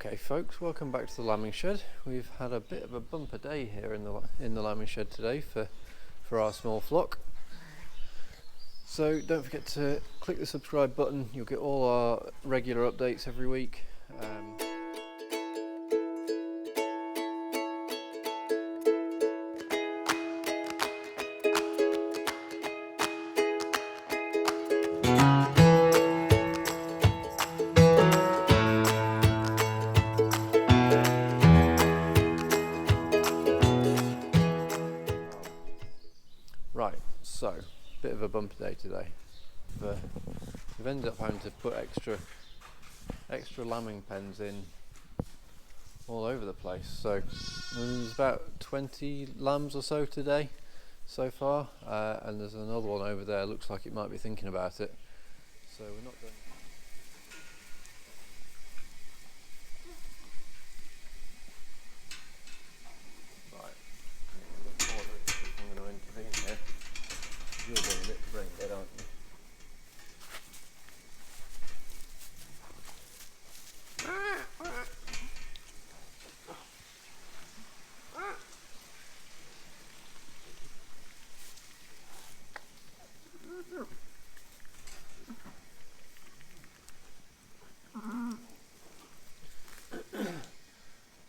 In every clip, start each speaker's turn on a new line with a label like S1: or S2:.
S1: Okay folks, welcome back to the lambing shed. We've had a bit of a bumper day here in the lambing shed today for our small flock. So don't forget to click the subscribe button, you'll get all our regular updates every week. Right, so bit of a bumper day today. We've ended up having to put extra lambing pens in all over the place. So there's about 20 lambs or so today so far, and there's another one over there. Looks like it might be thinking about it. So we're not done. Right, I'm going to intervene here. You're being a bit brain dead, aren't you?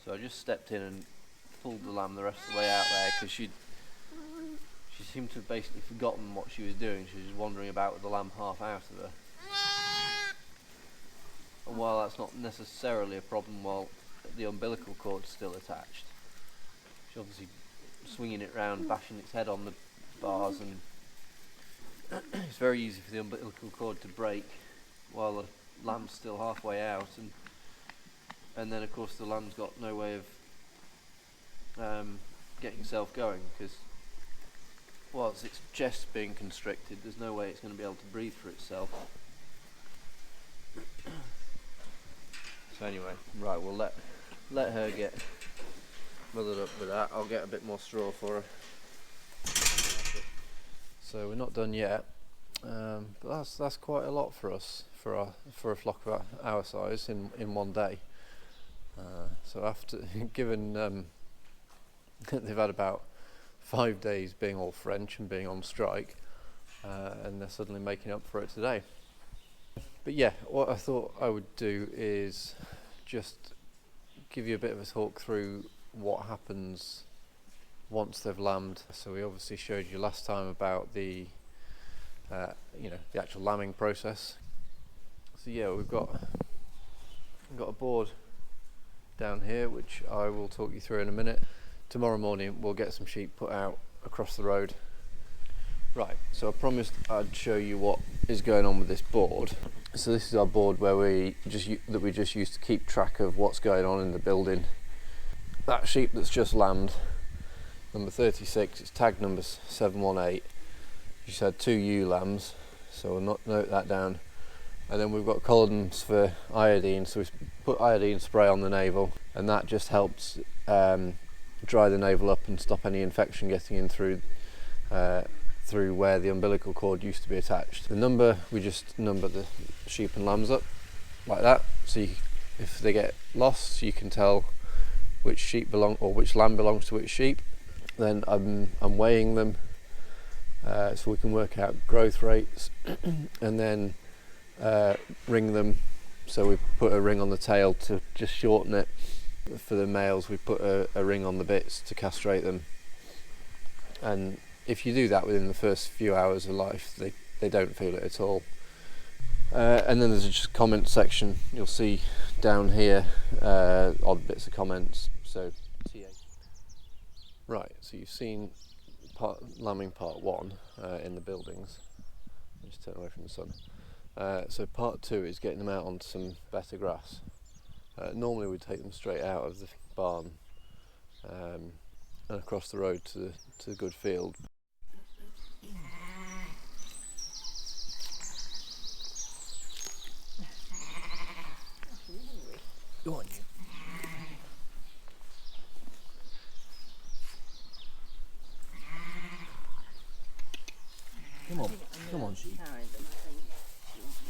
S1: So I just stepped in and pulled the lamb the rest of the way out there because she seemed to have basically forgotten what she was doing. She was wandering about with the lamb half out of her. And while that's not necessarily a problem while the umbilical cord's still attached, she's obviously swinging it round, bashing its head on the bars, and it's very easy for the umbilical cord to break while the lamb's still halfway out, and then of course the lamb's got no way of getting itself going, because whilst its chest being constricted, there's no way it's going to be able to breathe for itself. So anyway, right, we'll let her get mothered up with that. I'll get a bit more straw for her. So we're not done yet, but that's quite a lot for us for a flock of our size in one day. So after given they've had about 5 days being all French and being on strike, and they're suddenly making up for it today. But yeah, what I thought I would do is just give you a bit of a talk through what happens once they've lambed. So we obviously showed you last time about the actual lambing process. So yeah, we've got a board down here which I will talk you through in a minute. Tomorrow morning we'll get some sheep put out across the road. Right, so I promised I'd show you what is going on with this board. So this is our board where we just use to keep track of what's going on in the building. That sheep that's just lambed, number 36, it's tag number 718. She's had 2 ewe lambs, so we'll note that down. And then we've got columns for iodine, so we put iodine spray on the navel, and that just helps dry the navel up and stop any infection getting in through where the umbilical cord used to be attached. We just number the sheep and lambs up like that, so if they get lost, you can tell which sheep which lamb belongs to which sheep. Then I'm weighing them, so we can work out growth rates, and then ring them. So we put a ring on the tail to just shorten it. For the males, we put a ring on the bits to castrate them, and if you do that within the first few hours of life, they don't feel it at all. And then there's just a comment section. You'll see down here odd bits of comments. So TA. Right, so you've seen lambing part 1 in the buildings. Just turn away from the sun. So part 2 is getting them out onto some better grass. Normally we take them straight out of the barn and across the road to the good field. Go on, you. Come on, sheep.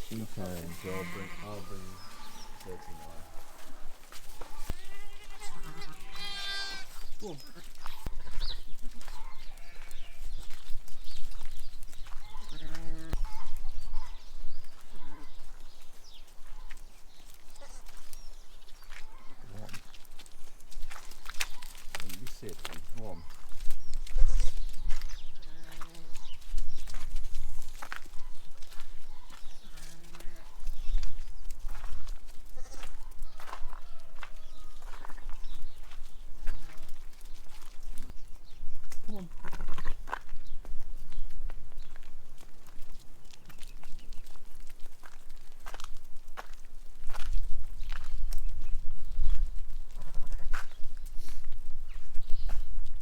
S1: Sheep carrying, so I'll bring 39. on. You sit, come on. Come on.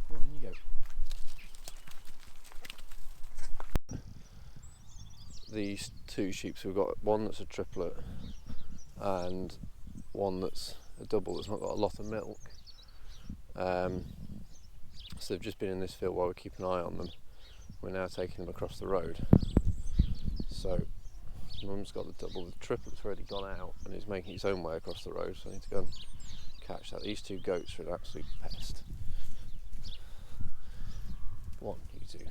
S1: Come on, you go. These two sheep, so we've got one that's a triplet and one that's a double that's not got a lot of milk. So they've just been in this field while we keep an eye on them. We're now taking them across the road. So Mum's got the double, the triplet's already gone out and is making its own way across the road, so I need to go and catch that. These two goats are an absolute pest. Come on, you two.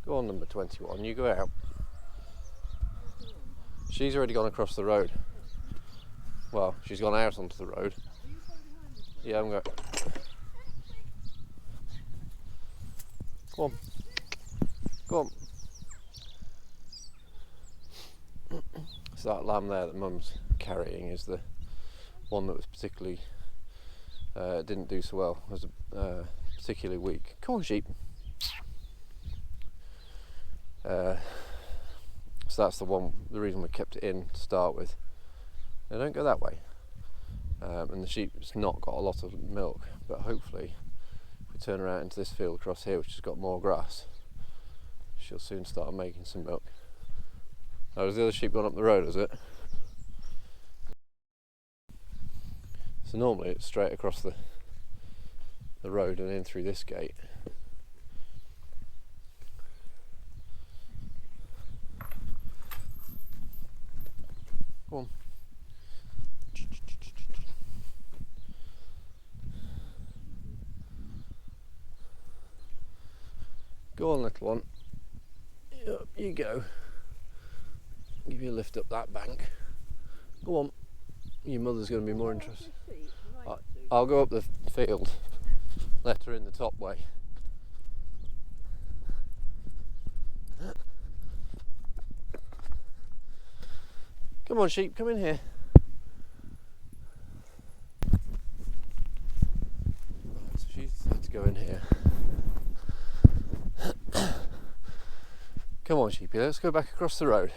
S1: Go on, number 21, you go out. She's already gone across the road. Well, she's gone out onto the road. Yeah, I'm going. Go on. Go on. So that lamb there that Mum's carrying is the one that was particularly didn't do so well. Was particularly weak. Come on, sheep. So that's the one. The reason we kept it in to start with. Now don't go that way. And the sheep's not got a lot of milk, but hopefully, if we turn her out into this field across here, which has got more grass, she'll soon start making some milk. Oh, has the other sheep gone up the road, has it? So normally it's straight across the road and in through this gate. Go on. Go on, little one. Up you go. Give you a lift up that bank. Go on. Your mother's going to be more interested. I'll go up the field. Let her in the top way. Come on, sheep, come in here. Right, so she's had to go in here. Come on, sheepy, let's go back across the road.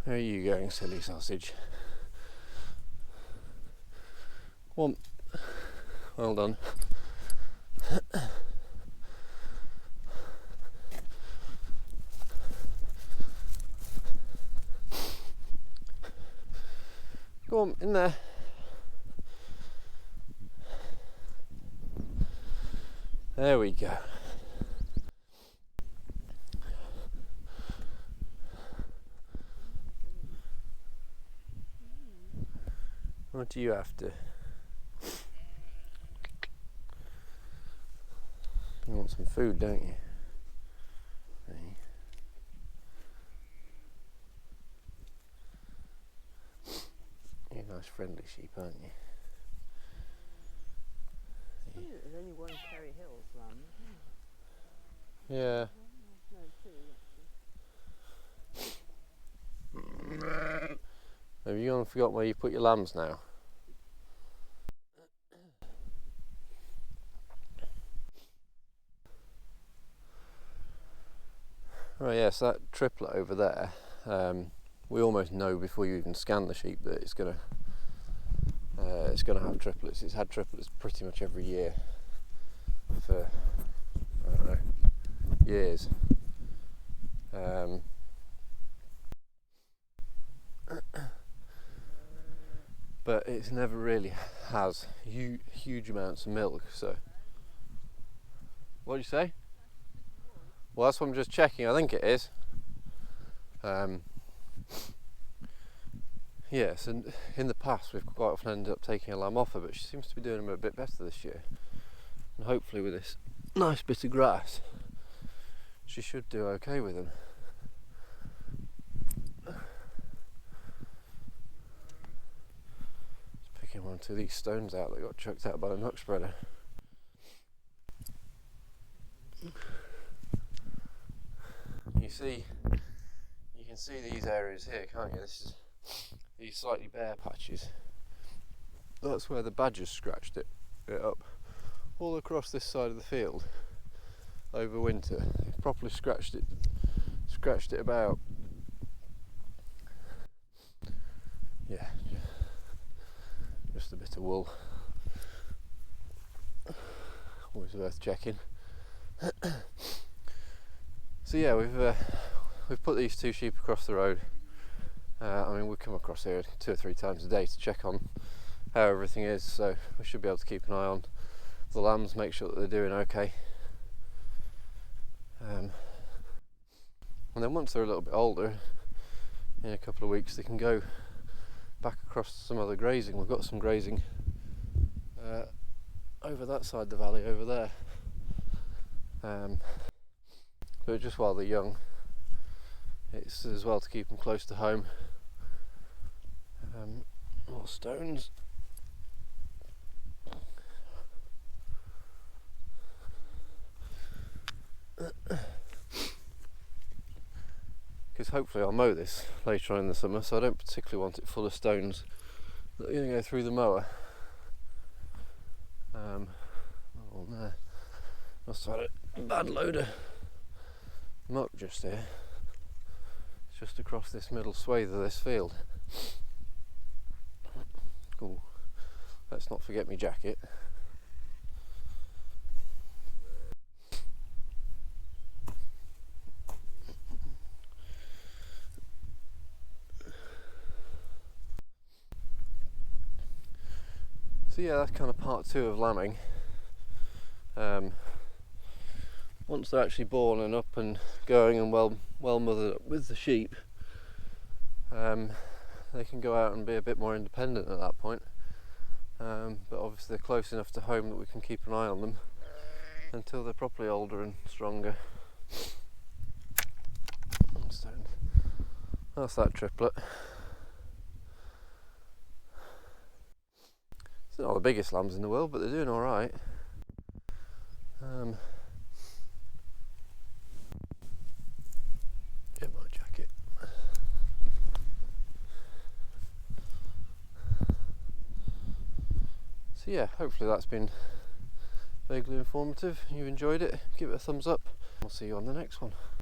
S1: Where are you going, silly sausage? Come on. Well done. Go on, in there. There we go. What do you have to? You want some food, don't you? Hey. You're a nice friendly sheep, aren't you?
S2: There's only one Kerry Hills lamb.
S1: Yeah.
S2: No, two.
S1: Have you gone and forgot where you put your lambs now? Right, yes, that triplet over there, we almost know before you even scan the sheep that it's gonna have triplets. It's had triplets pretty much every year for, I don't know, years. But it's never really has huge amounts of milk, so What did you say? Well, that's what I'm just checking. I think it is. Yes, and in the past we've quite often ended up taking a lamb off her, but she seems to be doing them a bit better this year. And hopefully with this nice bit of grass, she should do okay with them. Just picking one or two of these stones out that got chucked out by the muck spreader. You can see these areas here, can't you? This is these slightly bare patches. That's where the badgers scratched it up all across this side of the field over winter. They've properly scratched it about. Yeah, just a bit of wool. Always worth checking. So yeah, we've put these two sheep across the road. I mean, we come across here 2 or 3 times a day to check on how everything is, so we should be able to keep an eye on the lambs, make sure that they're doing okay. And then once they're a little bit older, in a couple of weeks, they can go back across to some other grazing. We've got some grazing over that side of the valley over there. But just while they're young, it's as well to keep them close to home. More stones. Because hopefully I'll mow this later on in the summer, so I don't particularly want it full of stones that are going to go through the mower. Oh no, must have had a bad load of muck just here. It's just across this middle swathe of this field. Ooh, let's not forget my jacket. So yeah, that's kind of part 2 of lambing. Once they're actually born and up and going and well mothered up with the sheep, they can go out and be a bit more independent at that point. But obviously they're close enough to home that we can keep an eye on them until they're properly older and stronger. That's that triplet. It's not the biggest lambs in the world, but they're doing all right. Get my jacket. So yeah, hopefully that's been vaguely informative. You've enjoyed it. Give it a thumbs up. I'll see you on the next one.